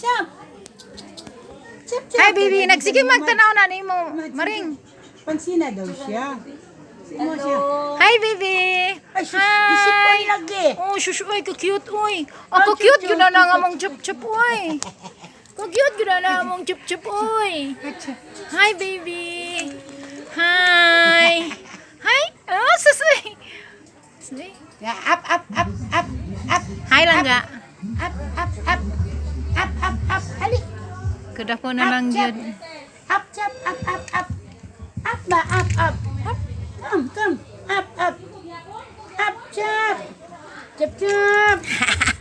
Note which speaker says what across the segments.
Speaker 1: Chop. Chop, chop.
Speaker 2: Hi, baby. Nagsige magtanaw na ni mo. Maring.
Speaker 1: Pansina daw siya. Sino siya?
Speaker 2: Hi, baby.
Speaker 1: Ay, isip ko lagi.
Speaker 2: Oh, shushu, ay, ka-cute, oy. Oh, ka-cute, yun na nga mong chup-chup, oy. Ka-cute, yun na mong chup-chup, oy. Hi, baby. Hi. Hi. Oh, susay.
Speaker 1: Ya, up.
Speaker 2: Hi lang ga.
Speaker 1: Up. Ali.
Speaker 2: Kada ko na lang yun.
Speaker 1: Up, chop, up. Up ba, up. Come. Up. Up, chop. Chop.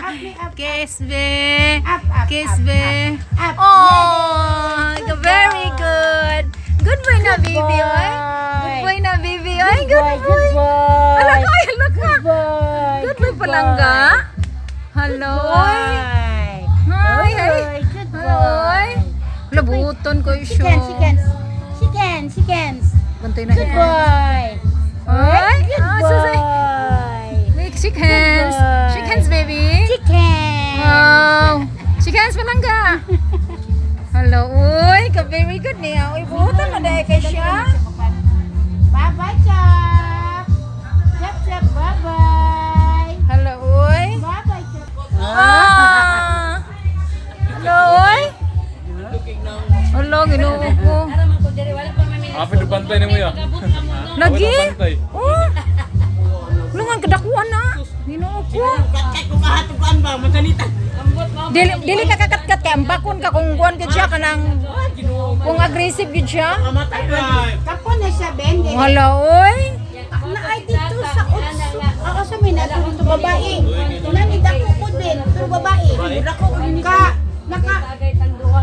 Speaker 1: Up, me, up.
Speaker 2: Kiss, be.
Speaker 1: Up.
Speaker 2: Kiss, be.
Speaker 1: Up.
Speaker 2: Oh, very good. Good boy na, baby, oy. Good boy na, baby, oy. Good boy. Alak ka. Good boy palangga. Hello, oy. Hi.
Speaker 1: Good boy.
Speaker 2: Hi. Labuton ko siya.
Speaker 1: She can.
Speaker 2: Bantay na
Speaker 1: Good
Speaker 2: yan.
Speaker 1: boy.
Speaker 2: Ay,
Speaker 1: Good
Speaker 2: susay.
Speaker 1: boy.
Speaker 2: Wait, shake hands.
Speaker 1: boy.
Speaker 2: Shake hands, baby.
Speaker 1: Chicken.
Speaker 2: Wow. Shake hands palangga. Hello, uy. Ka-very good niya. Uy, buhutan mo dahil kay siya.
Speaker 1: Bye-bye, Chop. Chop, bye-bye.
Speaker 2: Hello, uy.
Speaker 1: Bye-bye, Chop.
Speaker 2: Ah. Hello, uy. Hello, ginoo ko.
Speaker 3: Apit bantay na mo ya.
Speaker 2: Lagi?
Speaker 3: Bantay.
Speaker 2: Oh. Lungan kadakuan na. Ginoo ko. Dili ka kakat-kat kay ambakon ka kung guwan ka siya kanang kung aggressive gid siya.
Speaker 1: Kapon na siya, Ben.
Speaker 2: Wala, oy.
Speaker 1: Na ay dito sa utso. Ako sa minato dito babae. Nanidako ko din. Pero babae.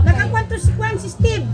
Speaker 1: Naka kwanto si Steve.